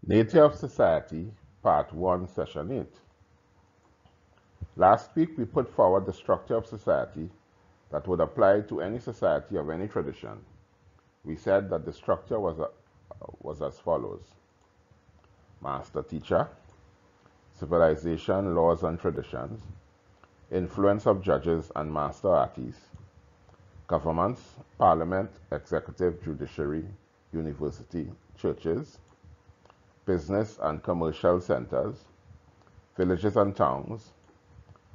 Nature of Society, Part 1, Session 8. Last week we put forward the structure of society that would apply to any society of any tradition. We said that the structure was as follows: master-teacher, civilization, laws and traditions, influence of judges and master artists, governments, parliament, executive, judiciary, university, churches, business and commercial centers, villages and towns,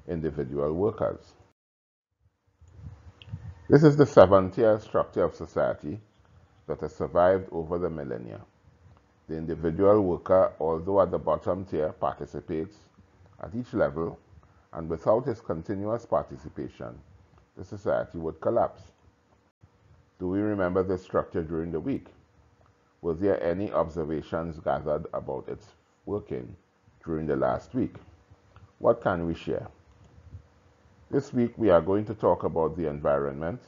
individual workers. This is the 7-tier structure of society that has survived over the millennia. The individual worker, although at the bottom tier, participates at each level, and without his continuous participation, the society would collapse. Do we remember this structure during the week? Were there any observations gathered about its working during the last week? What can we share? This week we are going to talk about the environment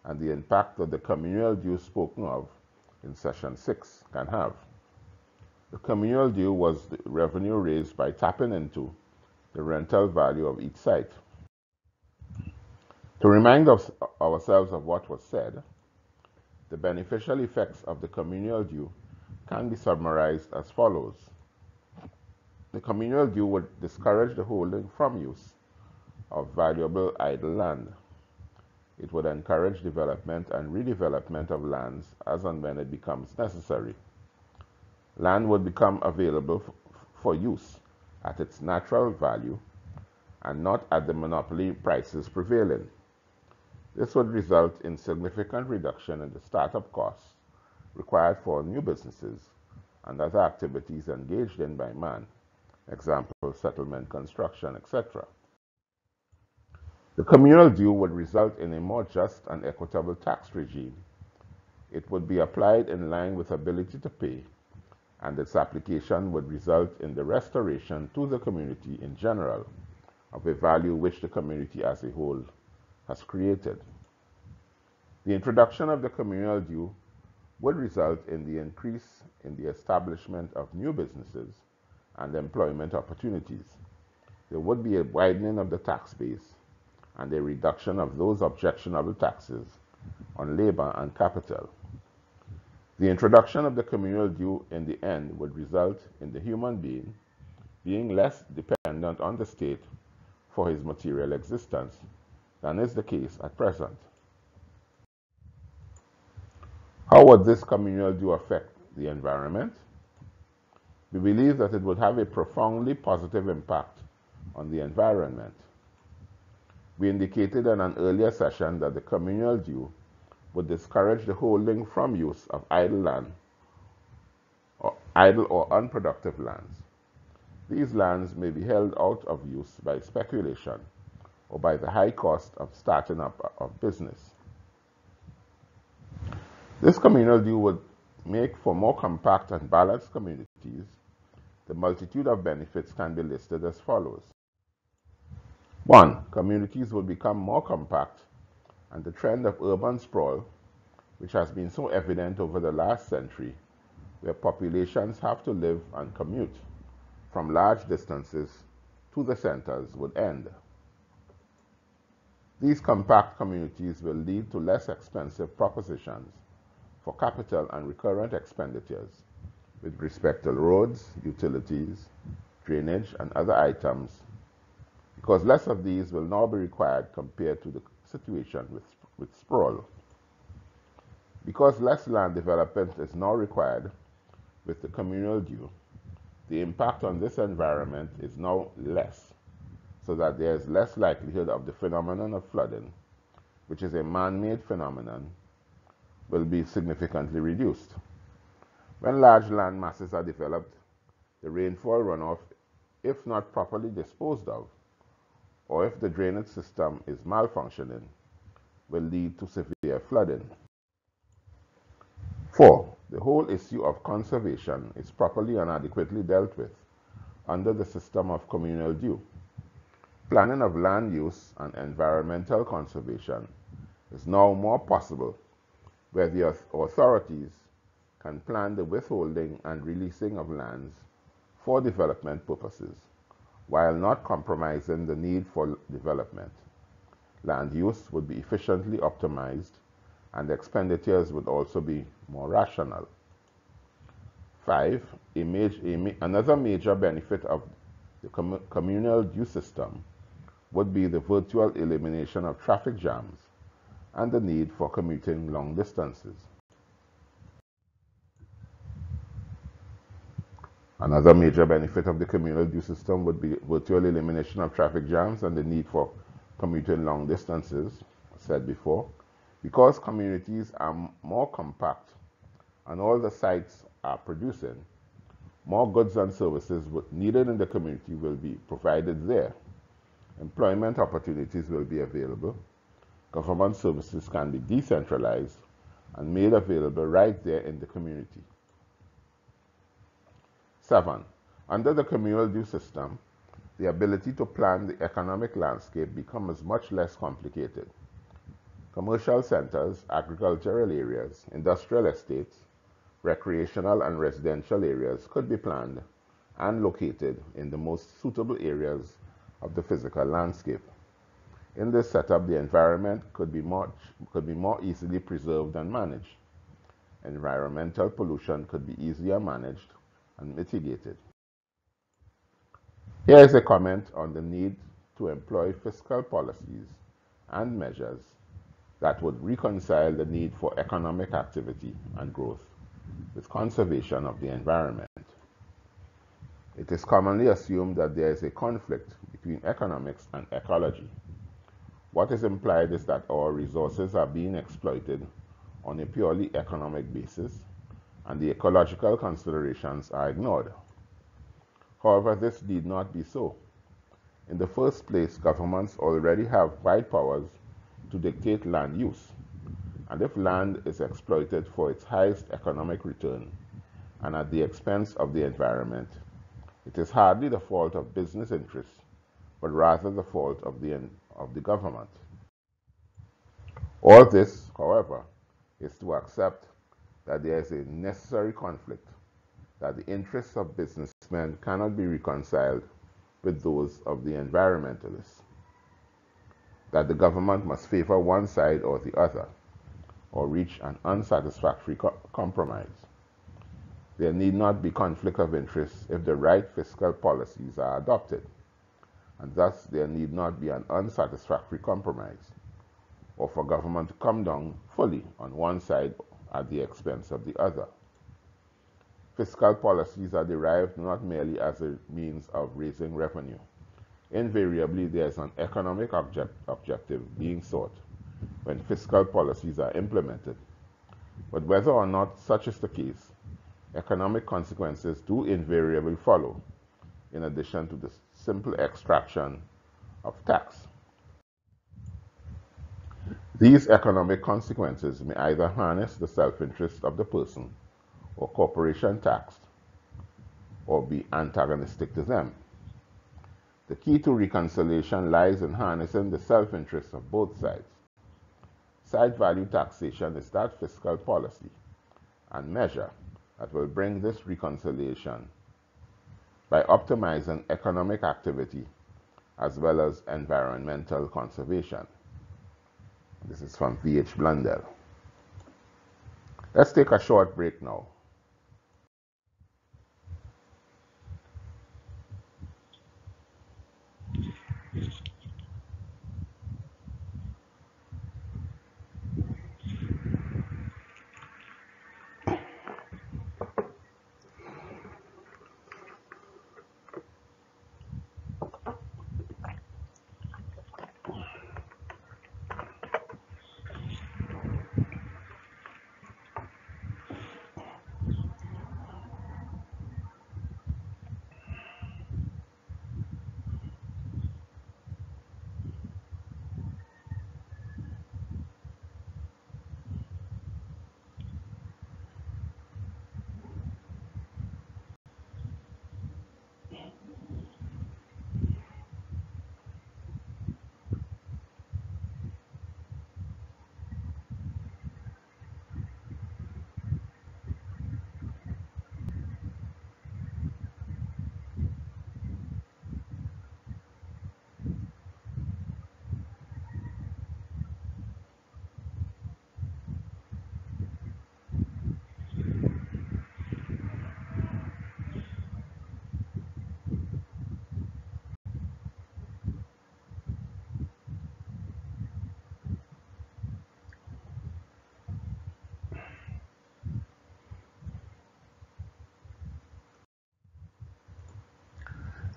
and the impact that the communal due spoken of in Session 6 can have. The communal due was the revenue raised by tapping into the rental value of each site. To remind ourselves of what was said, the beneficial effects of the communal due can be summarized as follows. The communal due would discourage the holding from use of valuable idle land. It would encourage development and redevelopment of lands as and when it becomes necessary. Land would become available for use at its natural value and not at the monopoly prices prevailing. This would result in significant reduction in the startup costs required for new businesses and other activities engaged in by man, example, settlement, construction, etc. The communal due would result in a more just and equitable tax regime. It would be applied in line with ability to pay, and its application would result in the restoration to the community in general of a value which the community as a whole has created. The introduction of the communal due would result in the increase in the establishment of new businesses and employment opportunities. There would be a widening of the tax base and a reduction of those objectionable taxes on labor and capital. The introduction of the communal due in the end would result in the human being less dependent on the state for his material existence than is the case at present. How would this communal due affect the environment? We believe that it would have a profoundly positive impact on the environment. We indicated in an earlier session that the communal due would discourage the holding from use of idle land, or idle or unproductive lands. These lands may be held out of use by speculation or by the high cost of starting up of business. This communal due would make for more compact and balanced communities. The multitude of benefits can be listed as follows. 1. Communities will become more compact, and the trend of urban sprawl, which has been so evident over the last century, where populations have to live and commute from large distances to the centers, would end. These compact communities will lead to less expensive propositions for capital and recurrent expenditures with respect to roads, utilities, drainage, and other items, because less of these will now be required compared to the situation with sprawl. Because less land development is now required with the communal due, the impact on this environment is now less, so that there is less likelihood of the phenomenon of flooding, which is a man-made phenomenon, will be significantly reduced. When large land masses are developed, the rainfall runoff, if not properly disposed of, or if the drainage system is malfunctioning, will lead to severe flooding. 4. The whole issue of conservation is properly and adequately dealt with under the system of communal due. Planning of land use and environmental conservation is now more possible where the authorities can plan the withholding and releasing of lands for development purposes, while not compromising the need for development. Land use would be efficiently optimized, and expenditures would also be more rational. 5. Another major benefit of the communal due system would be the virtual elimination of traffic jams and the need for commuting long distances. Another major benefit of the communal due system would be virtual elimination of traffic jams and the need for commuting long distances, as said before, because communities are more compact and all the sites are producing, more goods and services needed in the community will be provided there. Employment opportunities will be available. Government services can be decentralized and made available right there in the community. 7. Under the communal due system, the ability to plan the economic landscape becomes much less complicated. Commercial centers, agricultural areas, industrial estates, recreational and residential areas could be planned and located in the most suitable areas of the physical landscape. In this setup, the environment could be more easily preserved and managed. Environmental pollution could be easier managed and mitigated. Here is a comment on the need to employ fiscal policies and measures that would reconcile the need for economic activity and growth with conservation of the environment. It is commonly assumed that there is a conflict between economics and ecology. What is implied is that our resources are being exploited on a purely economic basis, and the ecological considerations are ignored. However, this need not be so. In the first place, governments already have wide powers to dictate land use, and if land is exploited for its highest economic return and at the expense of the environment, it is hardly the fault of business interests, but rather the fault of the government. All this, however, is to accept that there is a necessary conflict, that the interests of businessmen cannot be reconciled with those of the environmentalists, that the government must favor one side or the other, or reach an unsatisfactory compromise. There need not be conflict of interest if the right fiscal policies are adopted, and thus there need not be an unsatisfactory compromise, or for government to come down fully on one side at the expense of the other. Fiscal policies are derived not merely as a means of raising revenue. Invariably, there is an economic objective being sought when fiscal policies are implemented. But whether or not such is the case, economic consequences do invariably follow, in addition to the simple extraction of tax. These economic consequences may either harness the self-interest of the person or corporation taxed, or be antagonistic to them. The key to reconciliation lies in harnessing the self-interest of both sides. Side value taxation is that fiscal policy and measure that will bring this reconciliation by optimizing economic activity as well as environmental conservation. This is from V.H. Blundell. Let's take a short break now.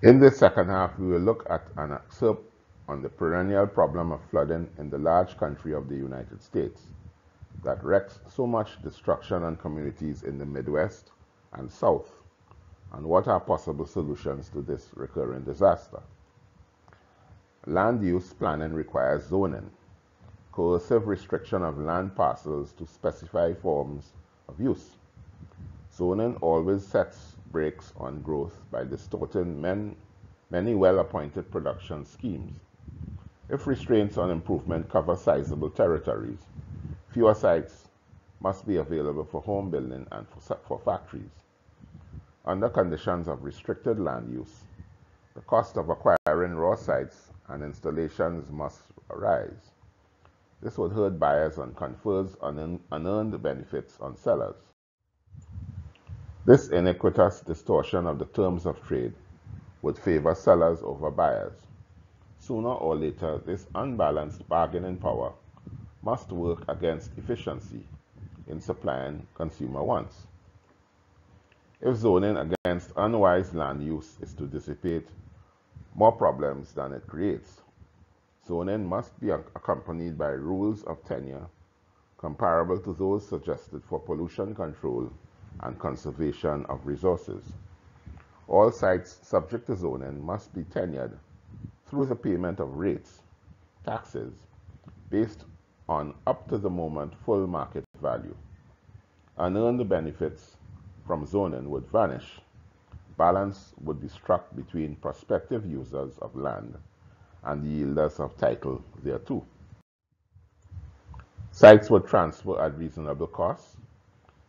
In this second half, we will look at an excerpt on the perennial problem of flooding in the large country of the United States that wreaks so much destruction on communities in the Midwest and South, and what are possible solutions to this recurring disaster. Land use planning requires zoning, coercive restriction of land parcels to specify forms of use. Zoning always sets brakes on growth by distorting many well-appointed production schemes. If restraints on improvement cover sizable territories, fewer sites must be available for home building and for factories. Under conditions of restricted land use, the cost of acquiring raw sites and installations must rise. This would hurt buyers and confers unearned benefits on sellers. This iniquitous distortion of the terms of trade would favor sellers over buyers. Sooner or later, this unbalanced bargaining power must work against efficiency in supplying consumer wants. If zoning against unwise land use is to dissipate more problems than it creates, zoning must be accompanied by rules of tenure comparable to those suggested for pollution control and conservation of resources. All sites subject to zoning must be tenured through the payment of rates, taxes, based on up to the moment full market value. Unearned benefits from zoning would vanish. Balance would be struck between prospective users of land and the yielders of title thereto. Sites would transfer at reasonable costs.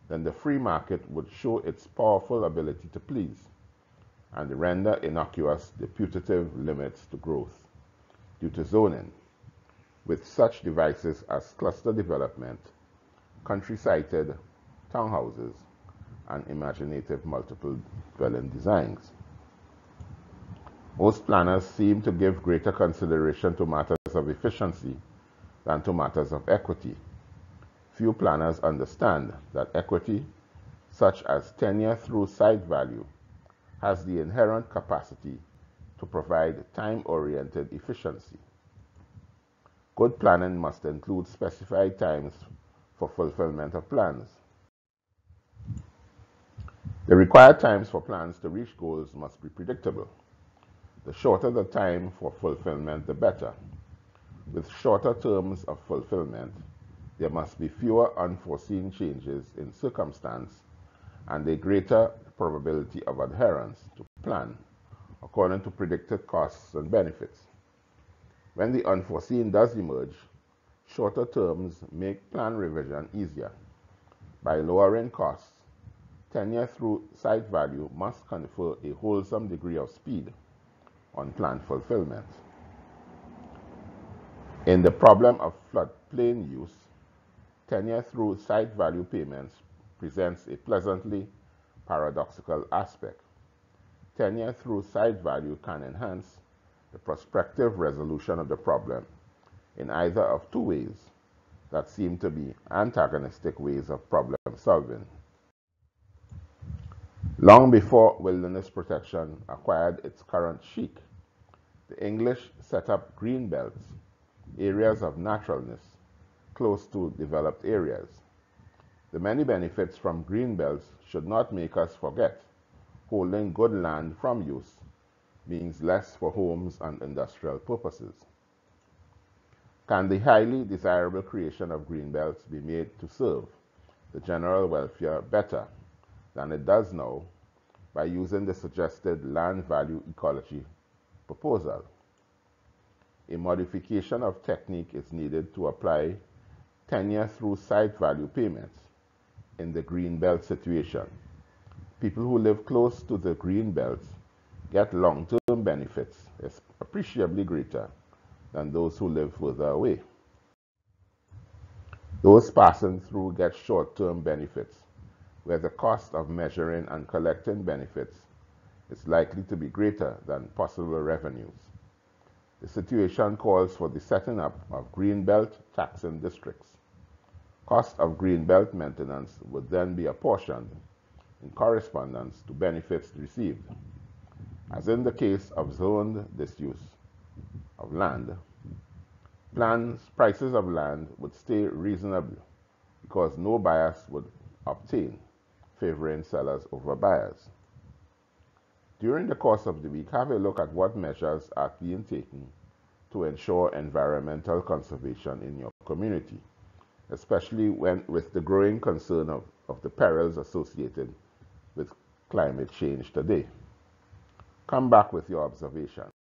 Then the free market would show its powerful ability to please and render innocuous the putative limits to growth due to zoning, with such devices as cluster development, country-sited townhouses, and imaginative multiple dwelling designs. Most planners seem to give greater consideration to matters of efficiency than to matters of equity. Few planners understand that equity, such as tenure through site value, has the inherent capacity to provide time-oriented efficiency. Good planning must include specified times for fulfillment of plans. The required times for plans to reach goals must be predictable. The shorter the time for fulfillment, the better. With shorter terms of fulfillment, there must be fewer unforeseen changes in circumstance and a greater probability of adherence to plan, according to predicted costs and benefits. When the unforeseen does emerge, shorter terms make plan revision easier. By lowering costs, tenure through site value must confer a wholesome degree of speed on plan fulfillment. In the problem of floodplain use, tenure through site value payments presents a pleasantly paradoxical aspect. Tenure through site value can enhance the prospective resolution of the problem in either of two ways that seem to be antagonistic ways of problem solving. Long before wilderness protection acquired its current chic, the English set up green belts, areas of naturalness, close to developed areas. The many benefits from green belts should not make us forget holding good land from use means less for homes and industrial purposes. Can the highly desirable creation of green belts be made to serve the general welfare better than it does now by using the suggested land value ecology proposal? A modification of technique is needed to apply tenure through site value payments in the green belt situation. People who live close to the green belts get long-term benefits appreciably greater than those who live further away. Those passing through get short-term benefits, where the cost of measuring and collecting benefits is likely to be greater than possible revenues. The situation calls for the setting up of greenbelt taxing districts. Cost of greenbelt maintenance would then be apportioned in correspondence to benefits received. As in the case of zoned disuse of land, prices of land would stay reasonable because no bias would obtain, favoring sellers over buyers. During the course of the week, have a look at what measures are being taken to ensure environmental conservation in your community, especially with the growing concern of the perils associated with climate change today. Come back with your observations.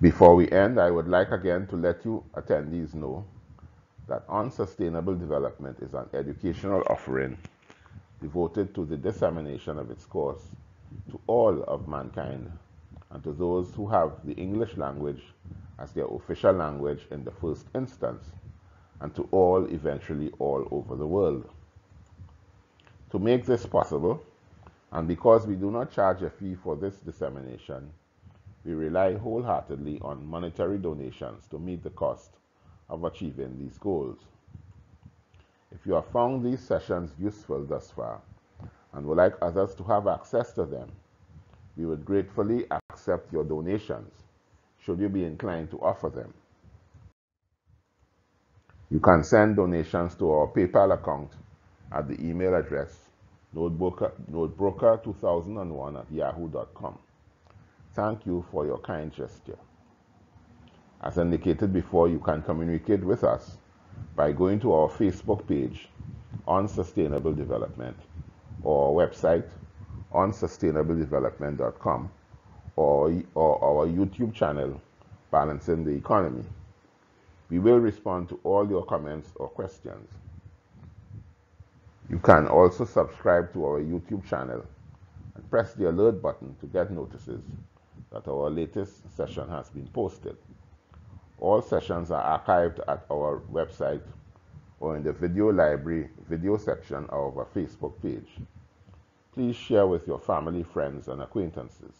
Before we end, I would like again to let you attendees know that Unsustainable Development is an educational offering devoted to the dissemination of its course to all of mankind and to those who have the English language as their official language in the first instance, and to all eventually all over the world. To make this possible, and because we do not charge a fee for this dissemination, we rely wholeheartedly on monetary donations to meet the cost of achieving these goals. If you have found these sessions useful thus far and would like others to have access to them, we would gratefully accept your donations, should you be inclined to offer them. You can send donations to our PayPal account at the email address notebroker2001@yahoo.com. Thank you for your kind gesture. As indicated before, you can communicate with us by going to our Facebook page on Sustainable Development, or our website on sustainabledevelopment.com, or our YouTube channel, Balancing the Economy. We will respond to all your comments or questions. You can also subscribe to our YouTube channel and press the alert button to get notices that our latest session has been posted. All sessions are archived at our website or in the video library video section of our Facebook page. Please share with your family, friends, and acquaintances.